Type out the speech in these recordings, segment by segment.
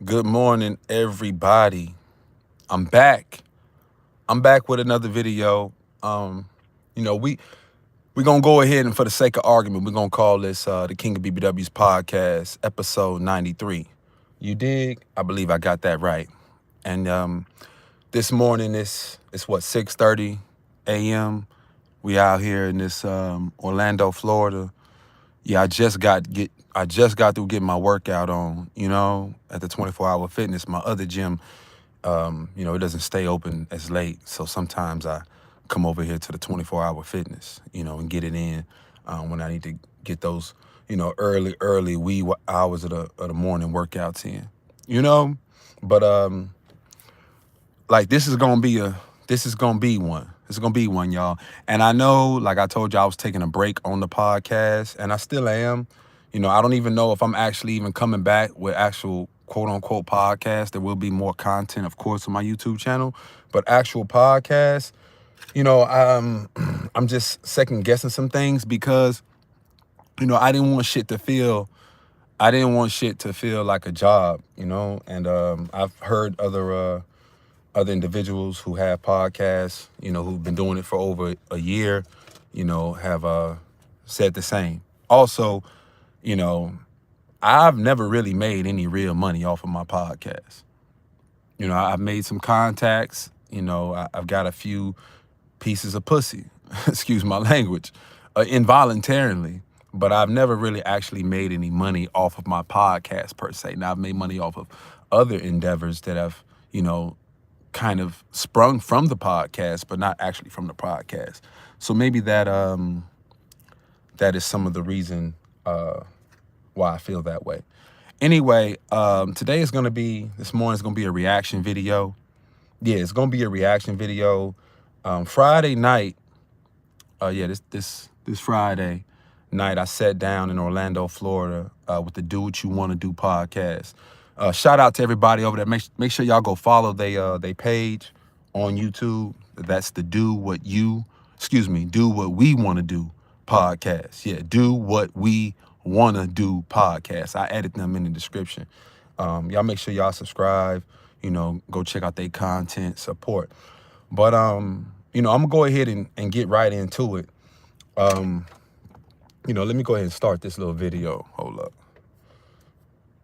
Good morning, everybody. I'm back. I'm back with another video. Um, you know, we gonna go ahead and for the sake of argument, we're gonna call this the King of BBWs podcast, episode 93. You dig? I believe I got that right. And this morning it's what 6:30 a.m. We out here in this Orlando, Florida. Yeah, I just got through getting my workout on, at the 24-hour fitness. My other gym, it doesn't stay open as late. So sometimes I come over here to the 24-hour fitness, and get it in when I need to get those, early wee hours of the morning workouts in, you know. But like this is gonna be one. This is gonna be one, y'all. And I know, like I told you, I was taking a break on the podcast, and I still am. I don't even know if I'm actually even coming back with actual quote unquote podcast. There will be more content, of course, on my YouTube channel, but actual podcast, I'm just second guessing some things because, I didn't want shit to feel like a job, and I've heard other individuals who have podcasts, who've been doing it for over a year, have said the same. Also, you know, I've never really made any real money off of my podcast. I've made some contacts, I've got a few pieces of pussy, excuse my language, involuntarily, but I've never really actually made any money off of my podcast per se. Now I've made money off of other endeavors that have, kind of sprung from the podcast, but not actually from the podcast. So maybe that is some of the reason why I feel that way. Anyway, this morning's gonna be a reaction video. Yeah, it's gonna be a reaction video. Friday night, this Friday night, I sat down in Orlando, Florida, with the Do What You Want to Do podcast. Shout out to everybody over there. Make sure y'all go follow they page on YouTube. That's the Do What We Want to Do podcast. Yeah, Do What We Want to Do podcast. I added them in the description. Y'all make sure y'all subscribe. Go check out their content, support. But I'm gonna go ahead and get right into it. Let me go ahead and start this little video. Hold up.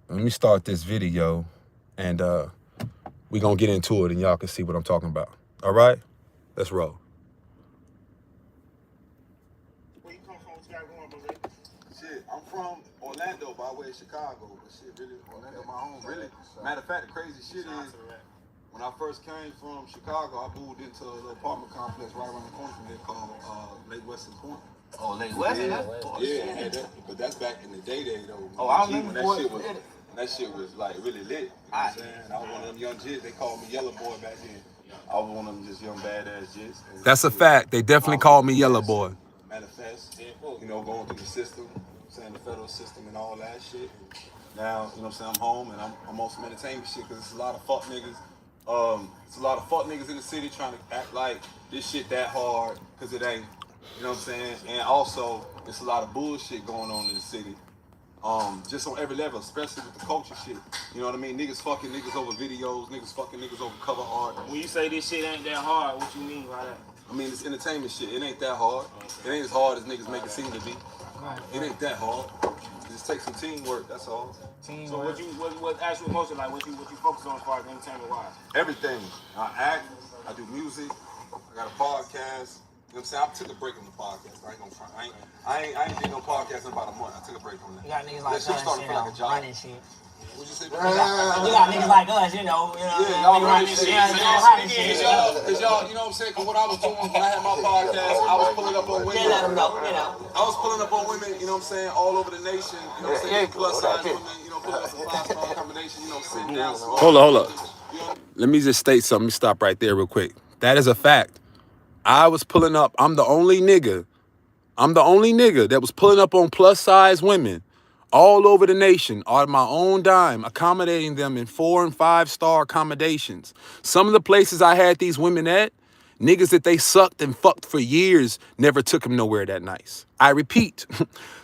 Let me start this video, and we're going to get into it, and y'all can see what I'm talking about. All right? Let's roll. Where you come from? What you got going, brother? Shit, I'm from Orlando by way of Chicago, but shit, really, Orlando my home, really. Matter of fact, the crazy shit is, when I first came from Chicago, I moved into a little apartment complex right around the corner from there called Lake Western Point. Oh, Lake Western? But that's back in the day though. Oh, I remember that shit was like really lit. You know what I'm saying? I was one of them young jits. They called me Yellow Boy back then. I was one of them just young badass jits. That's a fact. They definitely called me Yellow Boy. Manifest, going through the system, saying the federal system and all that shit. And now, I'm saying, I'm home and I'm on some entertainment shit because it's a lot of fuck niggas. It's a lot of fuck niggas in the city trying to act like this shit that hard because it ain't. You know what I'm saying? And also, it's a lot of bullshit going on in the city. Just on every level, especially with the culture shit. You know what I mean? Niggas fucking niggas over videos, niggas fucking niggas over cover art. When you say this shit ain't that hard, what you mean by that? I mean, it's entertainment shit. It ain't that hard. It ain't as hard as niggas make it seem to be. It ain't that hard. It just takes some teamwork, that's all. So what actual motion, like what you focus on as far as entertainment wise? Everything. I act, I do music, I got a podcast. You know what I'm saying? I took a break on the podcast. I ain't gonna front. I ain't did no podcast in about a month. I took a break from that. You got niggas like us, running shit. What'd you say? You got niggas like us, Yeah, y'all running shit. Cause y'all, you know what I'm saying? Cause what I was doing when I had my podcast, I was pulling up on women. Let them know, I was pulling up on women, you know what I'm saying, all over the nation. You know what I'm saying? Plus size women, pulling up some 5-star combination, sitting down. Hold up. Let me just state something. Let me stop right there real quick. That is a fact. I was pulling up. I'm the only nigga that was pulling up on plus size women all over the nation on my own dime, accommodating them in 4- and 5-star accommodations. Some of the places I had these women at, niggas that they sucked and fucked for years never took them nowhere that nice. I repeat,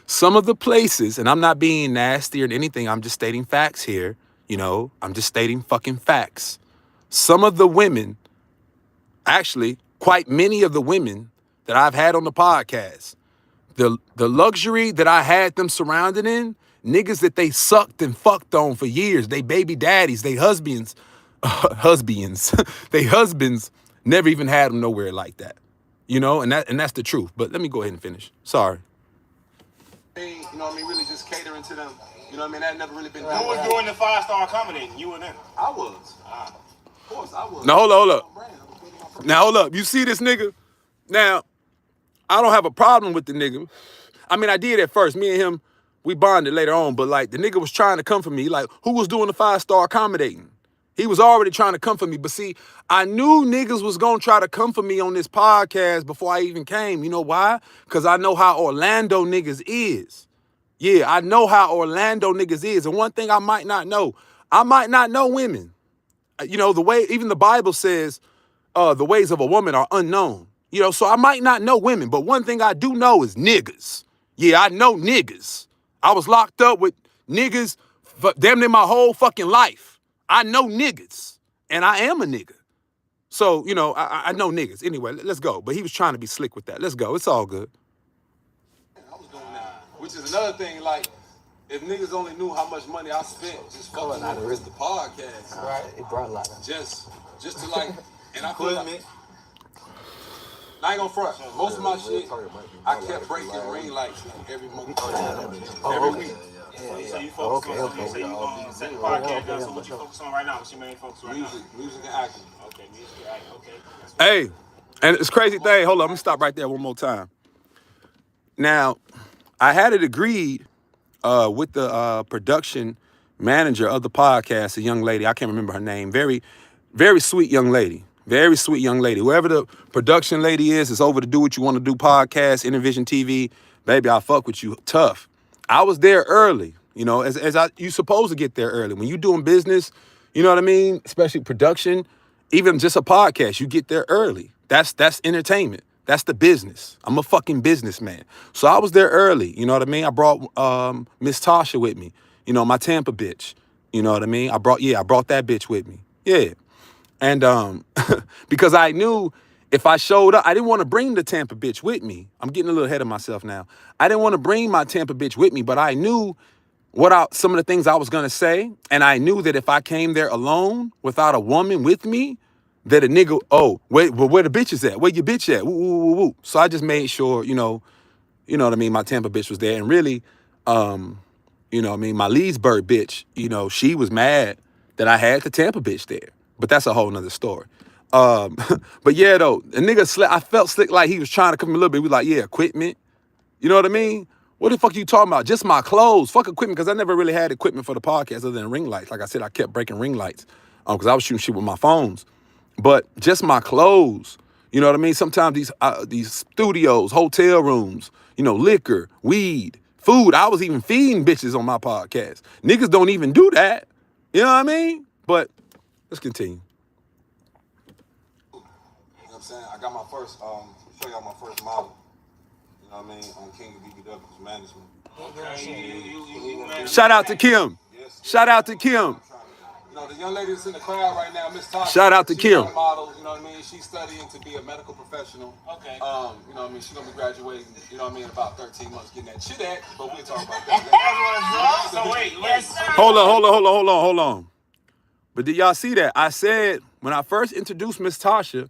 some of the places, and I'm not being nasty or anything, I'm just stating facts here. You know, I'm just stating fucking facts. Some of the women, actually, quite many of the women that I've had on the podcast, the luxury that I had them surrounded in, niggas that they sucked and fucked on for years, they baby daddies, they husbands, they husbands never even had them nowhere like that. You know, and that's the truth. But let me go ahead and finish. Sorry. You know what I mean? Really just catering to them. You know what I mean? That never really been done. Who was doing the 5-star accommodating? You and them? I was. Of course, I was. Now, hold up. Now, hold up. You see this nigga? Now, I don't have a problem with the nigga. I mean, I did at first. Me and him, we bonded later on. But, like, the nigga was trying to come for me. Like, who was doing the 5-star accommodating? He was already trying to come for me. But, see, I knew niggas was going to try to come for me on this podcast before I even came. You know why? Because I know how Orlando niggas is. Yeah, I know how Orlando niggas is. And one thing I might not know women. You know, the way, even the Bible says, the ways of a woman are unknown. You know, so I might not know women, but one thing I do know is niggas. Yeah, I know niggas. I was locked up with niggas for damn near my whole fucking life. I know niggas, and I am a nigga. So, you know, I know niggas. Anyway, let's go. But he was trying to be slick with that. Let's go. It's all good. I was doing that. Which is another thing, like, if niggas only knew how much money I spent just fucking with the podcast. Right. It brought a lot of. Just to like, and I feel like, I ain't gonna front. Most of my shit, I kept breaking ring lights like every month, every week. So you focus on, so you gonna set the podcast down. So what you focus on right now? What's your main focus right now? Music and acting. Okay, music and acting. Okay. Hey, and it's crazy thing. Hold on, let me stop right there one more time. Now, I had it agreed with the production manager of the podcast, a young lady. I can't remember her name. Very, very sweet young lady. Very sweet young lady. Whoever the production lady is over to do what you want to do, podcast, Intervision TV. Baby, I'll fuck with you tough. I was there early, you know, you supposed to get there early. When you doing business, you know what I mean? Especially production, even just a podcast, you get there early. That's entertainment. That's the business. I'm a fucking businessman. So I was there early, you know what I mean? I brought Miss Tasha with me, you know, my Tampa bitch. You know what I mean? I brought that bitch with me. Yeah. And because I knew if I showed up, I didn't want to bring the Tampa bitch with me. I'm getting a little ahead of myself now. I didn't want to bring my Tampa bitch with me, but I knew some of the things I was going to say. And I knew that if I came there alone without a woman with me, that a nigga, where the bitch is at? Where your bitch at? Woo, woo, woo, woo. So I just made sure, you know what I mean? My Tampa bitch was there. And really, you know what I mean? My Leesburg bitch, you know, she was mad that I had the Tampa bitch there. But that's a whole nother story. But yeah, though, a nigga, I felt slick like he was trying to come a little bit. He was like, yeah, equipment. You know what I mean? What the fuck are you talking about? Just my clothes. Fuck equipment, because I never really had equipment for the podcast other than ring lights. Like I said, I kept breaking ring lights because I was shooting shit with my phones. But just my clothes. You know what I mean? Sometimes these studios, hotel rooms, you know, liquor, weed, food. I was even feeding bitches on my podcast. Niggas don't even do that. You know what I mean? But let's continue. You know what I'm saying? I got my first, show y'all my first model. You know what I mean? On KingofBbws management. Okay. Shout out to Kim. Yes. Shout out to Kim. You know, the young lady that's in the crowd right now, Miss Tasha. Shout out to Kim. She's a model, you know what I mean? She's studying to be a medical professional. Okay. You know what I mean? She's going to be graduating, you know what I mean, in about 13 months, getting that shit at, but we'll talk about that. So wait. Hold on. But did y'all see that? I said, when I first introduced Miss Tasha,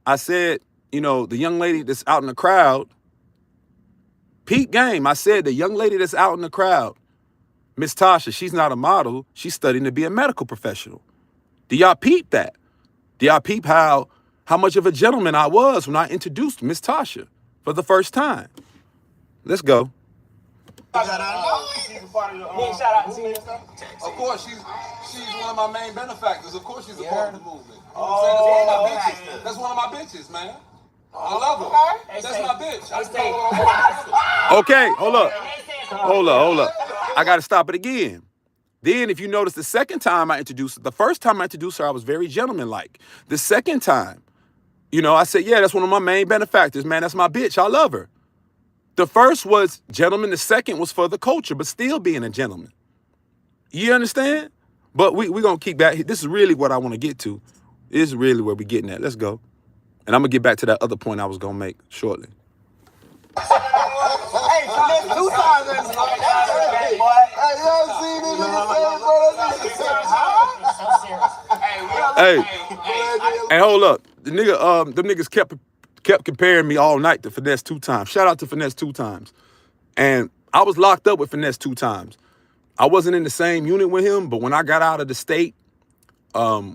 I said, you know, the young lady that's out in the crowd, peep game. I said, the young lady that's out in the crowd, Miss Tasha, she's not a model. She's studying to be a medical professional. Do y'all peep that? Do y'all peep how much of a gentleman I was when I introduced Miss Tasha for the first time? Let's go. She's a part of the, Shout out to you. Of course, she's one of my main benefactors. Of course, she's a part of the movement. You know what I'm saying? That's one of my bitches, man. I love her. That's my bitch. I stay. Okay, hold up. I got to stop it again. Then if you notice the second time I introduced her, the first time I introduced her, I was very gentlemanlike. The second time, you know, I said, yeah, that's one of my main benefactors, man. That's my bitch. I love her. The first was gentleman. The second was for the culture, but still being a gentleman. You understand? But we gonna keep back. This is really what I want to get to. This is really where we getting at. Let's go. And I'm gonna get back to that other point I was gonna make shortly. Hey, so there's 2 times in this boy. Hey, y'all seen it, nigga? So serious. Hey, hold up. The nigga, them niggas kept comparing me all night to Finesse 2 times. Shout out to Finesse 2 times. And I was locked up with Finesse 2 times. I wasn't in the same unit with him, but when I got out of the state, pen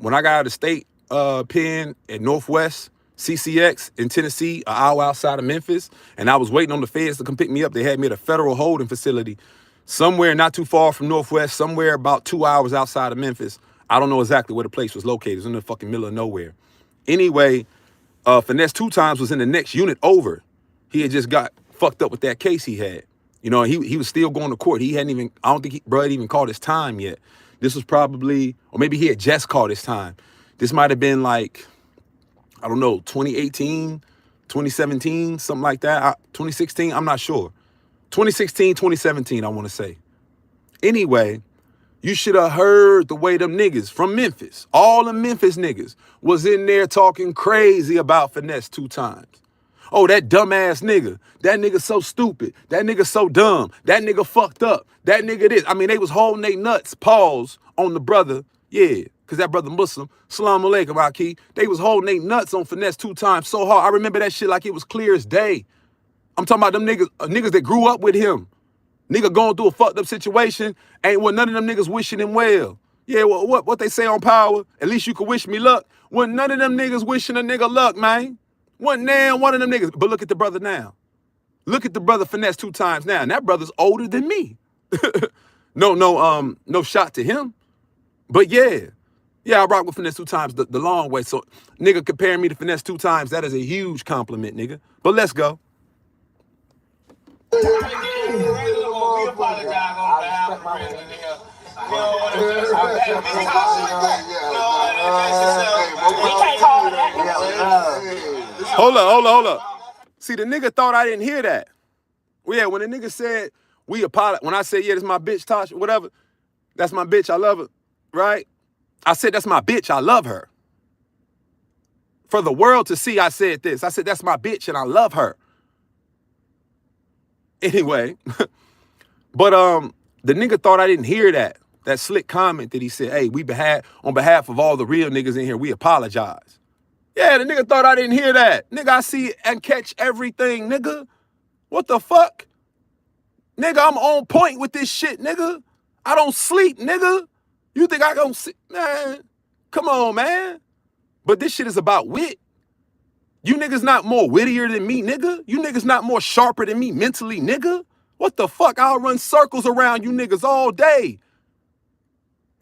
at Northwest CCX in Tennessee, an hour outside of Memphis, and I was waiting on the feds to come pick me up. They had me at a federal holding facility somewhere not too far from Northwest, somewhere about 2 hours outside of Memphis. I don't know exactly where the place was located. It was in the fucking middle of nowhere. Anyway, Finesse 2 times was in the next unit over. He had just got fucked up with that case he had. You know, he was still going to court. He hadn't even, I don't think bro had even called his time yet. This was probably, or maybe he had just called his time. This might have been like, I don't know, 2018, 2017, something like that. 2016, I'm not sure. 2016, 2017, I want to say. Anyway, you should have heard the way them niggas from Memphis, all the Memphis niggas, was in there talking crazy about Finesse 2 times. Oh, that dumbass nigga. That nigga so stupid. That nigga so dumb. That nigga fucked up. That nigga this. I mean, they was holding they nuts, pause, on the brother. Yeah, because that brother Muslim, Salam Alaikum, Aki. They was holding they nuts on Finesse 2 times so hard. I remember that shit like it was clear as day. I'm talking about them niggas that grew up with him. Nigga going through a fucked up situation. Ain't what none of them niggas wishing him well. Yeah, well, what they say on Power, at least you can wish me luck. Wasn't none of them niggas wishing a nigga luck, man. Wasn't damn one of them niggas. But look at the brother now. Look at the brother Finesse 2 times now. And that brother's older than me. No shot to him. But yeah. Yeah, I rock with Finesse 2 times the long way. So nigga comparing me to Finesse 2 times, that is a huge compliment, nigga. But let's go. We apologize on behalf of Brandon, nigga. We don't want to Hold up. See, the nigga thought I didn't hear that. Well, yeah, when the nigga said, we apologize, when I said, yeah, that's my bitch, Tasha, whatever, that's my bitch, I love her, right? I said, that's my bitch, I love her. For the world to see, I said this. I said, that's my bitch and I love her. Anyway, but the nigga thought I didn't hear that slick comment that he said, hey, on behalf of all the real niggas in here, we apologize. Yeah, the nigga thought I didn't hear that. Nigga, I see and catch everything, nigga. What the fuck? Nigga, I'm on point with this shit, nigga. I don't sleep, nigga. You think I don't see? Man, come on, man. But this shit is about wit. You niggas not more wittier than me, nigga. You niggas not more sharper than me mentally, nigga. What the fuck? I'll run circles around you niggas all day.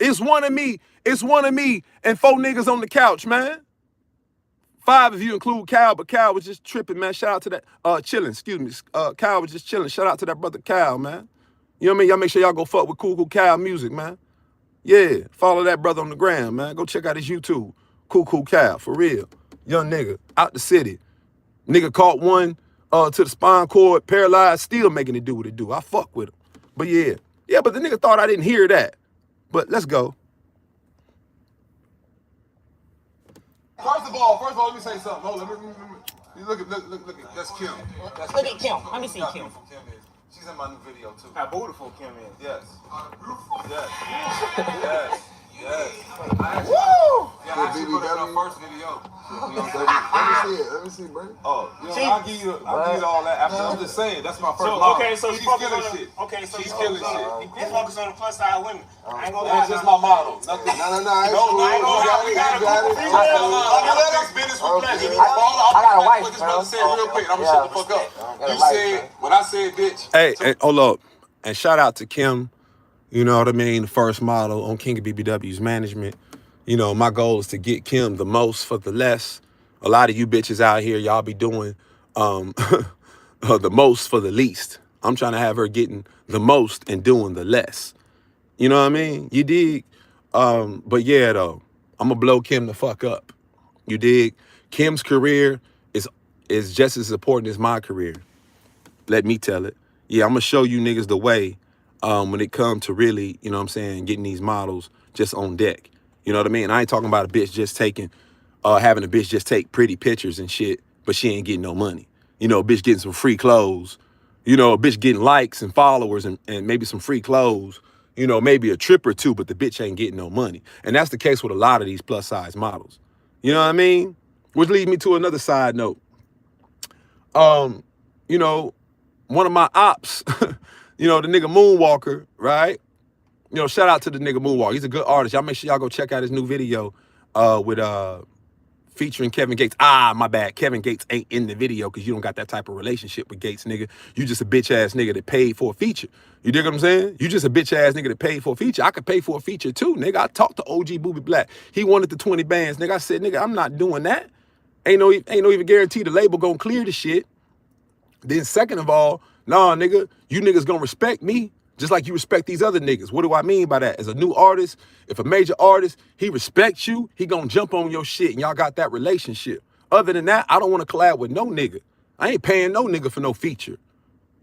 It's one of me and 4 niggas on the couch, man. 5 if you include Cal, but Cal was just tripping, man. Shout out to that, chilling, excuse me. Cal was just chilling. Shout out to that brother Cal, man. You know what I mean? Y'all make sure y'all go fuck with Cool Cal music, man. Yeah, follow that brother on the gram, man. Go check out his YouTube. Cool Cal, for real. Young nigga, out the city. Nigga caught one to the spine cord, paralyzed, still making it do what it do. I fuck with him. But yeah. Yeah, but the nigga thought I didn't hear that. But let's go. First of all, let me say something. Hold on, look at, that's Kim. Look at Kim. Let me see Kim. She's in my new video too. How beautiful Kim is. Yes. Woo! Yeah, I actually put it in her first video. Let me see, bro. Oh, I'll give you all that after. I'm just saying, that's my first vlog. Okay, so she's you focus killing on shit. Okay, so she's killing shit. You focus on the plus side women. I ain't gonna lie. That's just my model. Nothing. No. I ain't gonna lie. We got a group of females. Business with pleasure. I got a wife, bro. Say real quick. I'm gonna shut the fuck up. You said when I said bitch. Hey, hold up. And shout out to Kim. You know what I mean? The first model on KingofBbws management. You know, my goal is to get Kim the most for the less. A lot of you bitches out here, y'all be doing the most for the least. I'm trying to have her getting the most and doing the less. You know what I mean? You dig? But yeah, though, I'm going to blow Kim the fuck up. You dig? Kim's career is just as important as my career. Let me tell it. Yeah, I'm going to show you niggas the way when it comes to really, you know what I'm saying, getting these models just on deck. You know what I mean? I ain't talking about a bitch just having a bitch just take pretty pictures and shit, but she ain't getting no money. You know, a bitch getting some free clothes. You know, a bitch getting likes and followers and maybe some free clothes. You know, maybe a trip or two, but the bitch ain't getting no money. And that's the case with a lot of these plus size models. You know what I mean? Which leads me to another side note. You know, one of my ops, you know, the nigga Moonwalker, right? You know, shout out to the nigga Moonwalker. He's a good artist. Y'all make sure y'all go check out his new video with featuring Kevin Gates. My bad. Kevin Gates ain't in the video because you don't got that type of relationship with Gates, nigga. You just a bitch ass nigga that paid for a feature. You dig what I'm saying? You just a bitch ass nigga that paid for a feature. I could pay for a feature too, nigga. I talked to OG Black. He wanted the 20 bands, nigga. I said, nigga, I'm not doing that. Ain't no even guarantee the label gonna clear the shit. Then second of all, nah, nigga, you niggas gonna respect me just like you respect these other niggas. What do I mean by that? As a new artist, if a major artist, he respects you, he gonna jump on your shit and y'all got that relationship. Other than that, I don't want to collab with no nigga. I ain't paying no nigga for no feature.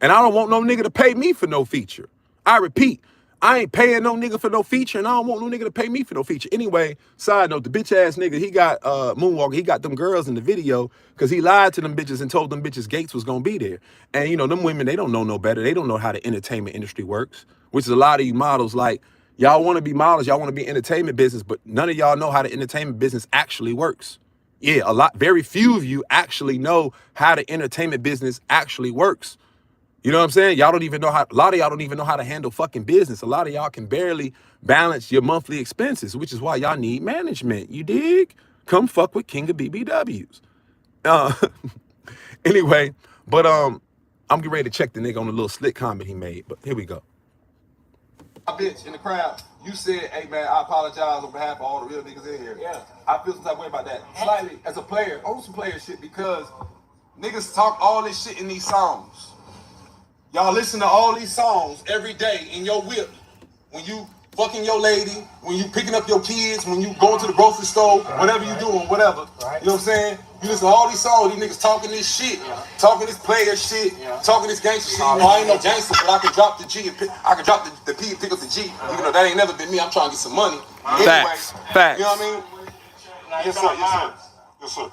And I don't want no nigga to pay me for no feature. I repeat, I ain't paying no nigga for no feature, and I don't want no nigga to pay me for no feature. Anyway, side note, the bitch ass nigga, he got Moonwalker, he got them girls in the video because he lied to them bitches and told them bitches Gates was gonna be there. And you know, them women, they don't know no better. They don't know how the entertainment industry works, which is a lot of you models like, y'all wanna be models, y'all wanna be entertainment business, but none of y'all know how the entertainment business actually works. Yeah, very few of you actually know how the entertainment business actually works. You know what I'm saying? Y'all don't even know how, a lot of y'all don't even know how to handle fucking business. A lot of y'all can barely balance your monthly expenses, which is why y'all need management. You dig? Come fuck with KingofBbws. Anyway, but I'm getting ready to check the nigga on the little slick comment he made, but here we go. A bitch in the crowd, you said, hey man, I apologize on behalf of all the real niggas in here. Yeah. I feel some type of way about that. Slightly, as a player, on some player shit, because niggas talk all this shit in these songs. Y'all listen to all these songs every day in your whip. When you fucking your lady, when you picking up your kids, when you going to the grocery store, whatever you doing, whatever. You know what I'm saying? You listen to all these songs, these niggas talking this shit, talking this player shit, talking this gangster shit. You know, I ain't no gangster, but I can drop the G and I can drop the P and pick up the G. Even though that ain't never been me, I'm trying to get some money. Facts. Anyway, Facts. you know what I mean? Yes, sir. Yes, sir. Yes, sir.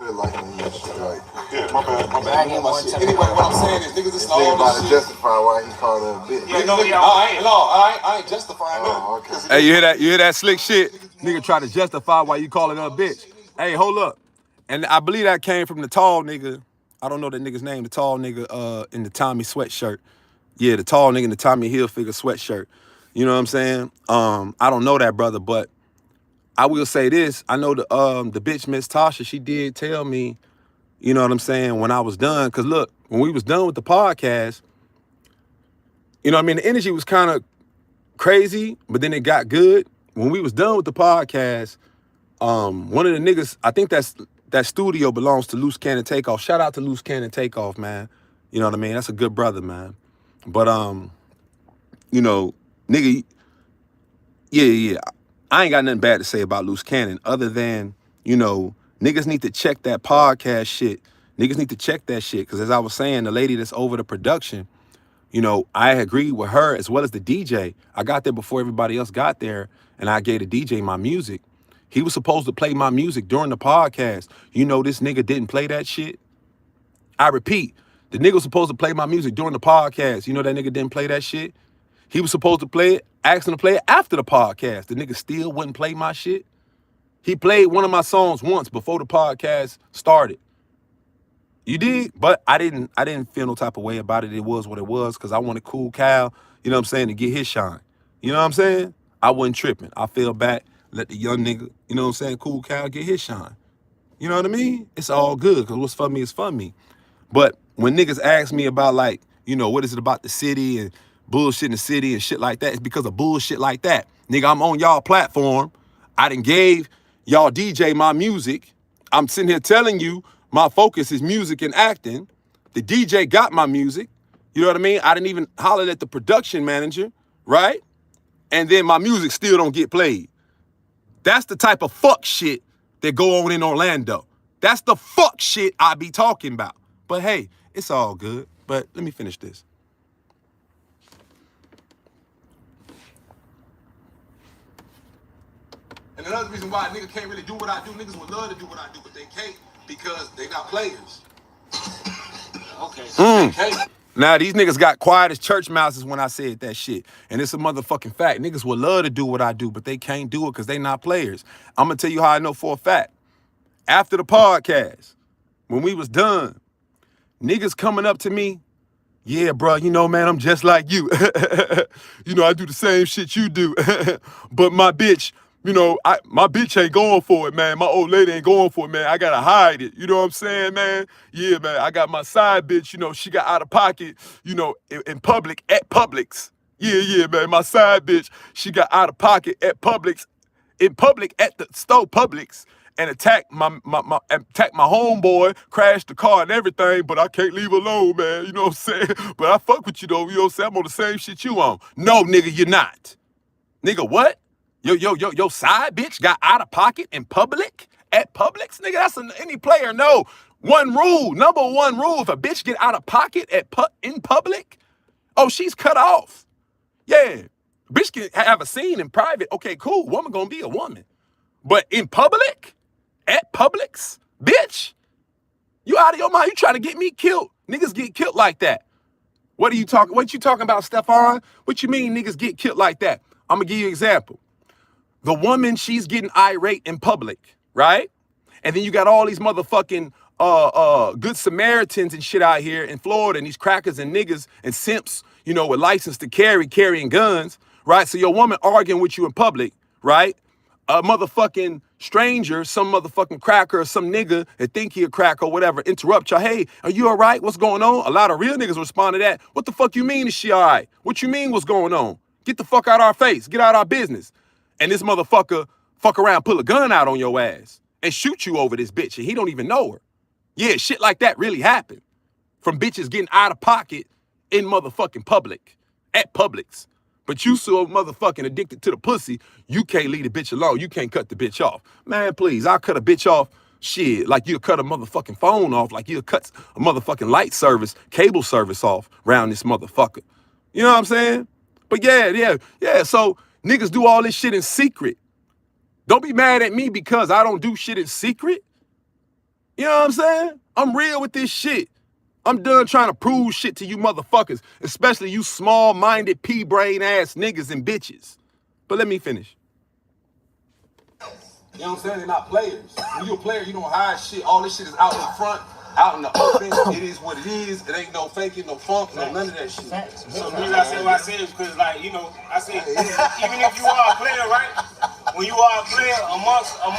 Like right. Yeah, my bad. Anyway, what I'm saying is niggas listen to all About this to shit. justify why he called her a bitch. Yeah, no, I ain't justifying that. Oh, okay. Hey, you hear that? You hear that slick shit? Nigga try to justify why you calling her a bitch. Hey, hold up. And I believe that came from the tall nigga. I don't know that nigga's name. The tall nigga in the Tommy sweatshirt. Yeah, the tall nigga in the Tommy Hilfiger sweatshirt. You know what I'm saying? I don't know that brother, but I will say this. I know the bitch Miss Tasha, she did tell me, you know what I'm saying, when I was done. Because look, when we was done with the podcast, you know what I mean, the energy was kind of crazy, but then it got good. When we was done with the podcast, one of the niggas, I think that studio belongs to Loose Cannon Takeoff. Shout out to Loose Cannon Takeoff, man. You know what I mean? That's a good brother, man. But, you know, nigga, yeah. I ain't got nothing bad to say about Loose Cannon other than, you know, niggas need to check that podcast shit. Niggas need to check that shit. Because as I was saying, the lady that's over the production, you know, I agreed with her as well as the DJ. I got there before everybody else got there, and I gave the DJ my music. He was supposed to play my music during the podcast. You know, this nigga didn't play that shit. I repeat, the nigga was supposed to play my music during the podcast. You know that nigga didn't play that shit? He was supposed to play it, asked him to play it after the podcast. The nigga still wouldn't play my shit. He played one of my songs once before the podcast started. You dig? But I didn't feel no type of way about it. It was what it was because I wanted Cool Cal, you know what I'm saying, to get his shine. You know what I'm saying? I wasn't tripping. I fell back, let the young nigga, you know what I'm saying, Cool Cal get his shine. You know what I mean? It's all good because what's for me is for me. But when niggas ask me about, like, you know, what is it about the city and bullshit in the city and shit like that, it's because of bullshit like that. Nigga, I'm on y'all platform. I done gave y'all DJ my music. I'm sitting here telling you my focus is music and acting. The DJ got my music. You know what I mean? I didn't even holler at the production manager, right? And then my music still don't get played. That's the type of fuck shit that go on in Orlando. That's the fuck shit I be talking about. But hey, it's all good. But let me finish this. And another reason why a nigga can't really do what I do, niggas would love to do what I do, but they can't because they not players. Okay. They can't. Now, these niggas got quiet as church mouses when I said that shit. And it's a motherfucking fact. Niggas would love to do what I do, but they can't do it because they not players. I'm going to tell you how I know for a fact. After the podcast, when we was done, niggas coming up to me, yeah, bro, you know, man, I'm just like you. You know, I do the same shit you do. But my bitch, you know, my bitch ain't going for it, man. My old lady ain't going for it, man. I gotta hide it. You know what I'm saying, man? Yeah, man, I got my side bitch, you know, she got out of pocket, you know, in public, at Publix. Yeah, man, my side bitch, she got out of pocket at Publix, in public at the store Publix, and attacked my homeboy, crashed the car and everything, but I can't leave alone, man. You know what I'm saying? But I fuck with you though, you know what I'm saying? I'm on the same shit you on. No, nigga, you're not. Nigga, what? Yo, side bitch got out of pocket in public? At Publix? Nigga, that's any player. No. One rule, number one rule, if a bitch get out of pocket in public, oh, she's cut off. Yeah. Bitch can have a scene in private. Okay, cool. Woman gonna be a woman. But in public, at Publix, bitch, you out of your mind. You trying to get me killed. Niggas get killed like that. What you talking about, Stephon? What you mean niggas get killed like that? I'm gonna give you an example. The woman, she's getting irate in public, right? And then you got all these motherfucking good Samaritans and shit out here in Florida, and these crackers and niggas and simps, you know, with license to carrying guns, right? So your woman arguing with you in public, right? A motherfucking stranger, some motherfucking cracker or some nigga that think he a cracker or whatever, interrupt you. Hey, are you all right? What's going on? A lot of real niggas respond to that. What the fuck you mean is she all right? What you mean what's going on? Get the fuck out our face. Get out our business. And this motherfucker fuck around, pull a gun out on your ass and shoot you over this bitch and he don't even know her. Yeah, shit like that really happened. From bitches getting out of pocket in motherfucking public, at Publix. But you so motherfucking addicted to the pussy, you can't leave the bitch alone. You can't cut the bitch off. Man, please, I'll cut a bitch off, shit, like you'll cut a motherfucking phone off, like you'll cut a motherfucking light service, cable service off around this motherfucker. You know what I'm saying? But yeah, so niggas do all this shit in secret. Don't be mad at me because I don't do shit in secret. You know what I'm saying? I'm real with this shit. I'm done trying to prove shit to you motherfuckers, especially you small-minded, pea-brain ass niggas and bitches. But let me finish. You know what I'm saying? They're not players. When you're a player, you don't hide shit. All this shit is out in front, out in the open. It is what it is. It ain't no faking, no funk, no none of that shit. So the reason I said what I said is because, like, you know, I said, even if you are a player, right? When you are a player amongst other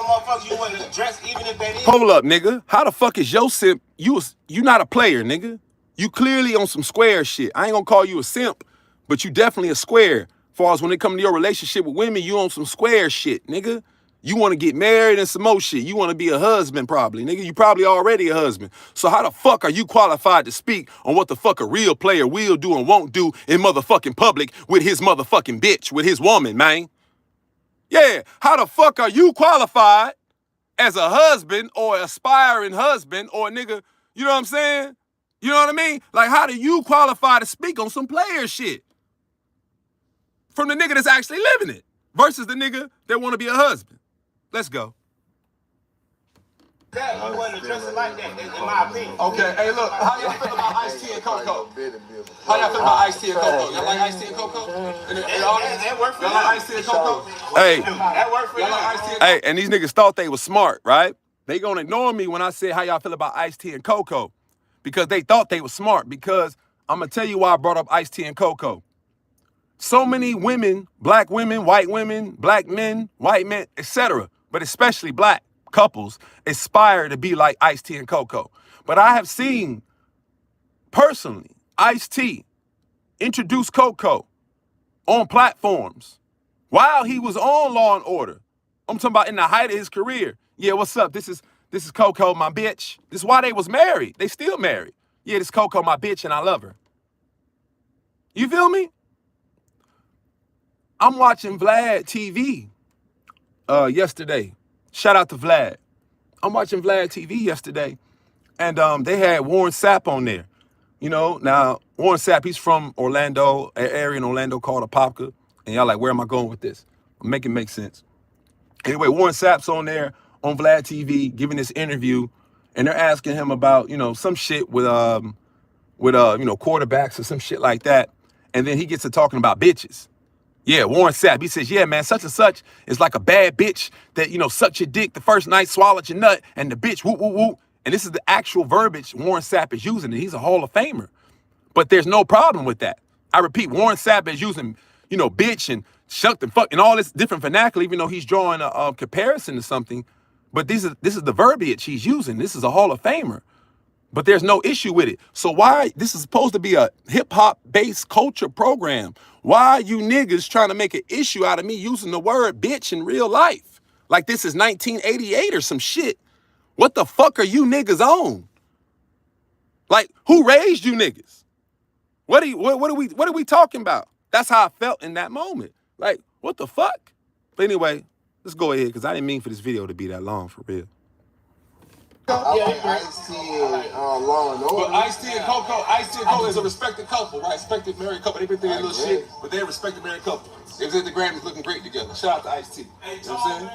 motherfuckers, you wouldn't dress even if they is. Hold up, nigga. How the fuck is your simp? You not a player, nigga. You clearly on some square shit. I ain't gonna call you a simp, but you definitely a square. As far as when it come to your relationship with women, you on some square shit, nigga. You want to get married and some more shit. You want to be a husband probably, nigga. You probably already a husband. So how the fuck are you qualified to speak on what the fuck a real player will do and won't do in motherfucking public with his motherfucking bitch, with his woman, man? Yeah, how the fuck are you qualified as a husband or aspiring husband or a nigga, you know what I'm saying? You know what I mean? Like, how do you qualify to speak on some player shit from the nigga that's actually living it versus the nigga that want to be a husband? Let's go. That you wouldn't address it like that, in my opinion. Okay, hey, look, how y'all feel about iced tea and cocoa? How y'all feel about iced tea and cocoa? Y'all like iced tea and cocoa? That worked for y'all like iced tea and cocoa? Hey, That worked for Y'all like you. iced tea and hey, and these niggas thought they was smart, right? They gonna ignore me when I say how y'all feel about iced tea and cocoa because they thought they was smart because I'm gonna tell you why I brought up iced tea and cocoa. So many women, black women, white women, black men, white men, etc., but especially black couples aspire to be like iced tea and cocoa. But I have seen personally iced tea introduce cocoa on platforms while he was on Law and Order. I'm talking about in the height of his career. Yeah, what's up? This is Coco, my bitch. This is why they was married. They still married. Yeah, this Coco, my bitch, and I love her. You feel me? I'm watching Vlad TV yesterday. Shout out to Vlad. I'm watching Vlad TV yesterday, and they had Warren Sapp on there. You know, now, Warren Sapp, he's from Orlando, an area in Orlando called Apopka. And y'all like, where am I going with this? Make it make sense. Anyway, Warren Sapp's on there on Vlad TV giving this interview, and they're asking him about, you know, some shit with you know, quarterbacks or some shit like that. And then he gets to talking about bitches. Yeah, Warren Sapp. He says, yeah, man, such and such is like a bad bitch that, you know, sucked your dick the first night, swallowed your nut, and the bitch, whoop, whoop, whoop. And this is the actual verbiage Warren Sapp is using, and he's a Hall of Famer. But there's no problem with that. I repeat, Warren Sapp is using, you know, bitch and shucked and fuck and all this different vernacular, even though he's drawing a comparison to something. But this is the verbiage he's using. This is a Hall of Famer. But there's no issue with it. So why, this is supposed to be a hip-hop based culture program. Why are you niggas trying to make an issue out of me using the word bitch in real life? Like this is 1988 or some shit. What the fuck are you niggas on? Like, who raised you niggas? What are we talking about? That's how I felt in that moment. Like, what the fuck? But anyway, let's go ahead, because I didn't mean for this video to be that long, for real. Ice-T and Law and Order. But Ice-T and Coco is a respected couple, right? Respected married couple. They been through their little shit, but they're a respected married couple. They was at the Grammys looking great together. Shout out to Ice-T. You know what I'm saying?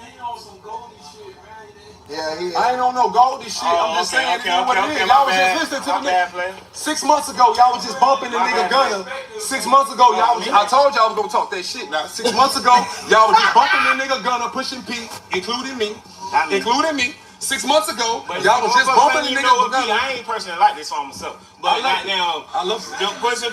Yeah, he. I ain't on no Goldie shit. I'm just saying it is what it is. Y'all was just listening to the nigga. 6 months ago, y'all was just bumping the nigga Gunna. 6 months ago, y'all was. I told y'all I was gonna talk that shit. Now, 6 months ago, y'all was just bumping the nigga Gunna, pushing P, including me. 6 months ago, y'all was just bumping the nigga Gunna. I ain't personally like this song myself, but right now, I love the person,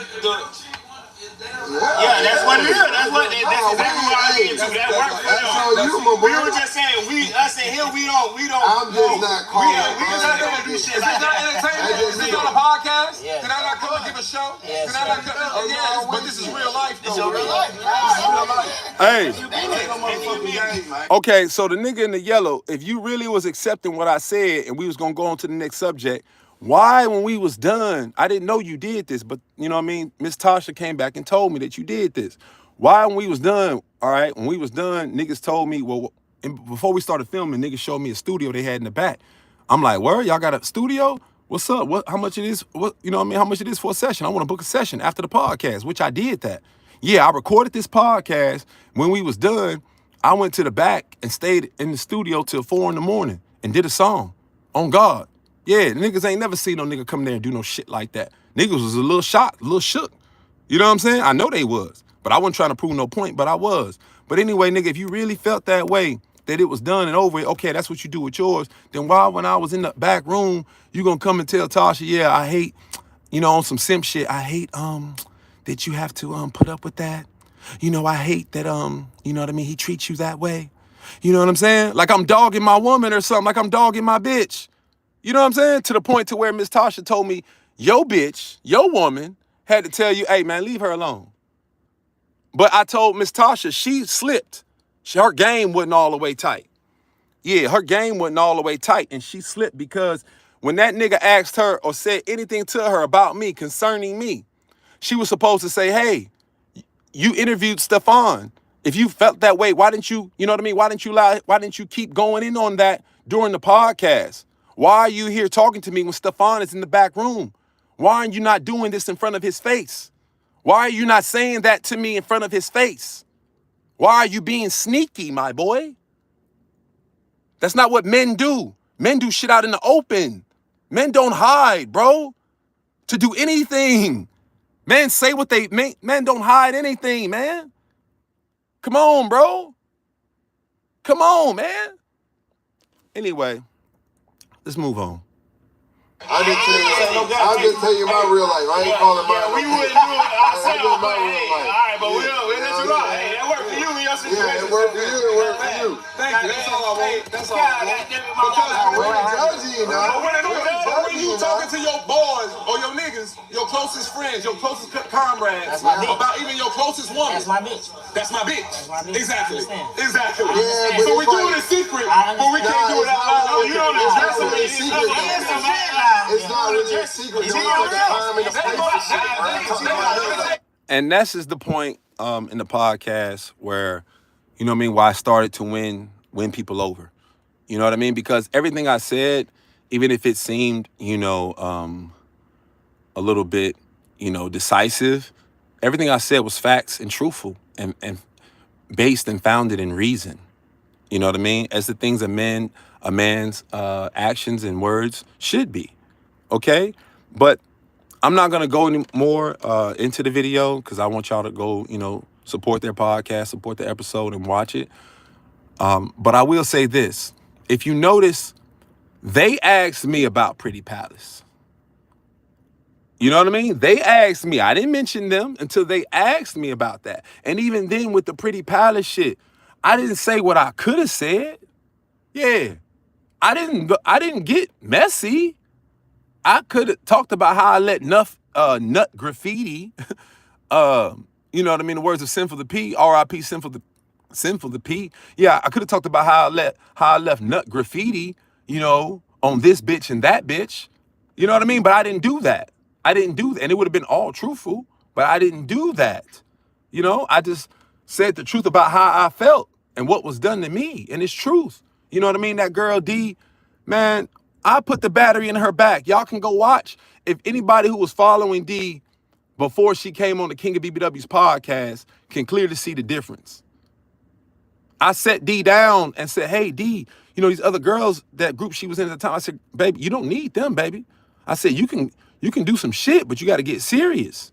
yeah, that's what it is. That's exactly what I mean. That worked for them. We were just saying, us and him, we don't. I'm just not calling. We just not gonna do shit like not that. entertainment. Is this on a podcast? Yes. Did I not come and give a show? Yes, Did I not come? Yeah, but this is real life, though. It's your real life. This is real life. Hey, okay, so the nigga in the yellow, if you really was accepting what I said and we was gonna go on to the next subject, why, when we was done, I didn't know you did this, but you know what I mean? Miss Tasha came back and told me that you did this. Why, when we was done, all right, when we was done, niggas told me, well, before we started filming, niggas showed me a studio they had in the back. I'm like, word, y'all got a studio? What's up? How much it is? What, you know what I mean? How much it is for a session? I want to book a session after the podcast, which I did that. Yeah, I recorded this podcast. When we was done, I went to the back and stayed in the studio till 4 in the morning and did a song on God. Yeah, niggas ain't never seen no nigga come there and do no shit like that. Niggas was a little shocked, a little shook. You know what I'm saying? I know they was, but I wasn't trying to prove no point, but I was. But anyway, nigga, if you really felt that way, that it was done and over, okay, that's what you do with yours, then why, when I was in the back room, you gonna come and tell Tasha, yeah, I hate, you know, on some simp shit, I hate that you have to put up with that. You know, I hate that, you know what I mean, he treats you that way. You know what I'm saying? Like I'm dogging my woman or something, like I'm dogging my bitch. You know what I'm saying? To the point to where Miss Tasha told me, yo bitch, yo woman, had to tell you, hey man, leave her alone. But I told Miss Tasha, she slipped. Her game wasn't all the way tight. Yeah, her game wasn't all the way tight, and she slipped because when that nigga asked her or said anything to her about me, concerning me, she was supposed to say, hey, you interviewed Stefan. If you felt that way, why didn't you, you know what I mean? Why didn't you keep going in on that during the podcast? Why are you here talking to me when Stefan is in the back room? Why are you not doing this in front of his face? Why are you not saying that to me in front of his face? Why are you being sneaky, my boy? That's not what men do. Men do shit out in the open. Men don't hide, bro, to do anything. Men say what they, men don't hide anything, man. Come on, bro. Come on, man. Anyway, let's move on. I'll just tell you my real life. I ain't calling my we wouldn't do it ourselves, but hey, all right, but we'll let you rock. Hey, that worked for you in your situation. Yeah, it worked for you, it worked for you. Thank you. That's all I want. That's all I want. Because when you talking to your boys or your niggas, your closest friends, your closest comrades, about even your closest woman. That's my bitch. That's my bitch. That's my bitch. Exactly. Exactly. Yeah, So we do it in secret, but we can't do it out loud. You don't address it in secret. It's not really a secret. And that's just the point in the podcast where, you know what I mean, why I started to win people over. You know what I mean? Because everything I said, even if it seemed, you know, a little bit, you know, decisive, everything I said was facts and truthful and based and founded in reason. You know what I mean? As the things a man's actions and words should be. Okay? But I'm not gonna go any more into the video because I want y'all to go, support their podcast, support the episode, and watch it. But I will say this: if you notice, they asked me about Pretty Palace. You know what I mean? They asked me. I didn't mention them until they asked me about that. And even then, with the Pretty Palace shit, I didn't say what I could have said. Yeah, I didn't get messy. I could have talked about how I let nut graffiti. You know what I mean? The words of Simp the P, R.I.P. Simp the P. Yeah, I could have talked about how I left nut graffiti, on this bitch and that bitch. You know what I mean? But I didn't do that. I didn't do that. And it would have been all truthful, but I didn't do that. I just said the truth about how I felt and what was done to me. And it's truth. You know what I mean? That girl D, man, I put the battery in her back. Y'all can go watch. If anybody who was following D before she came on the King of BBW's podcast can clearly see the difference. I set D down and said, hey, D, these other girls, that group she was in at the time, I said, baby, you don't need them, baby. I said, you can do some shit, but you got to get serious.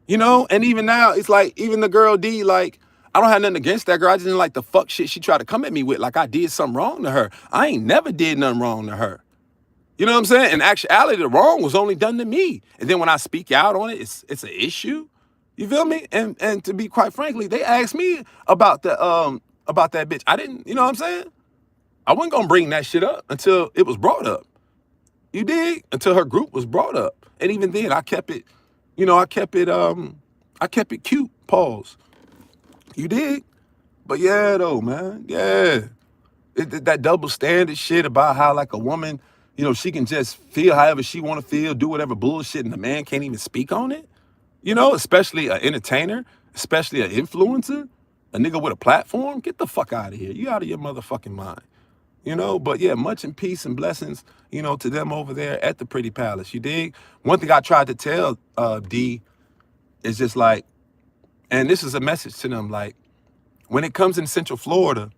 And even now, it's like, even the girl D, like, I don't have nothing against that girl. I just didn't like the fuck shit she tried to come at me with, like I did something wrong to her. I ain't never did nothing wrong to her. You know what I'm saying? In actuality, the wrong was only done to me. And then when I speak out on it, it's an issue. You feel me? And to be quite frankly, they asked me about that bitch. I didn't, you know what I'm saying? I wasn't gonna bring that shit up until it was brought up. You dig? Until her group was brought up. And even then I kept it cute, pause. You dig? But yeah, though, man. Yeah. That double standard shit about how like a woman, she can just feel however she want to feel, do whatever bullshit, and the man can't even speak on it. Especially an entertainer, especially an influencer, a nigga with a platform. Get the fuck out of here. You out of your motherfucking mind. But yeah, much in peace and blessings, to them over there at the Pretty Palace. You dig? One thing I tried to tell D is just like, and this is a message to them, like, when it comes in Central Florida,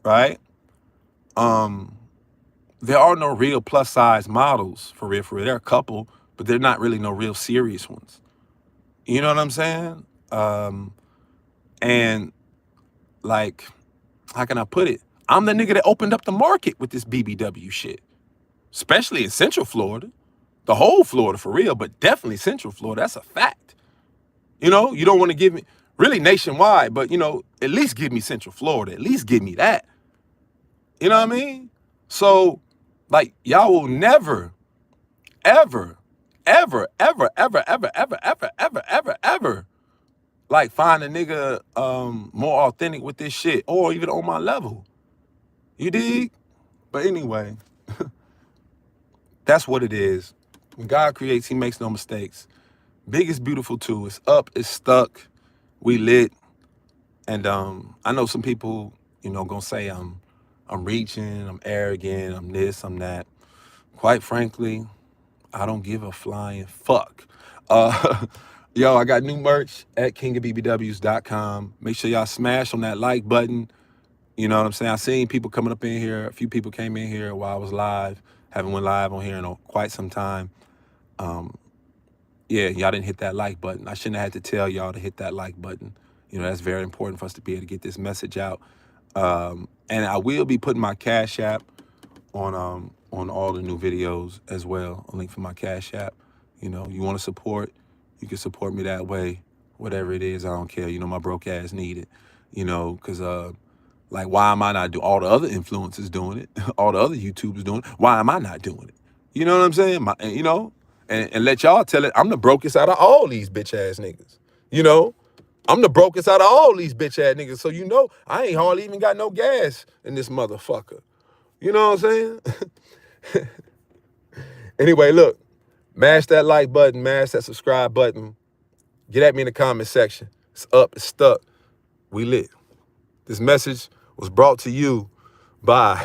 right? There are no real plus size models for real. There are a couple, but they're not really no real serious ones. You know what I'm saying? And like, how can I put it? I'm the nigga that opened up the market with this BBW shit, especially in Central Florida, the whole Florida for real, but definitely Central Florida. That's a fact. You don't want to give me really nationwide, but at least give me Central Florida. At least give me that. You know what I mean? So, like, y'all will never, ever, ever, ever, ever, ever, ever, ever, ever, ever, ever, like, find a nigga more authentic with this shit, or even on my level. You dig? But anyway, that's what it is. When God creates, he makes no mistakes. Big is beautiful too. It's up, it's stuck, we lit. And I know some people, gonna say I'm reaching, I'm arrogant, I'm this, I'm that. Quite frankly, I don't give a flying fuck. Yo, I got new merch at KingofBbws.com. Make sure y'all smash on that like button. You know what I'm saying? I seen people coming up in here. A few people came in here while I was live. Haven't went live on here in quite some time. Yeah, y'all didn't hit that like button. I shouldn't have had to tell y'all to hit that like button. That's very important for us to be able to get this message out. And I will be putting my Cash App on all the new videos as well. A link for my Cash App. You want to support, you can support me that way. Whatever it is, I don't care. My broke ass need it. Because like, why am I not doing? All the other influencers doing it. All the other YouTubers doing it. Why am I not doing it? You know what I'm saying? And let y'all tell it, I'm the brokest out of all these bitch ass niggas. I'm the brokest out of all these bitch ass niggas. So I ain't hardly even got no gas in this motherfucker. You know what I'm saying? Anyway, look, mash that like button, mash that subscribe button. Get at me in the comment section. It's up, it's stuck. We lit. This message was brought to you by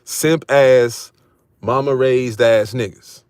simp ass, mama raised ass niggas.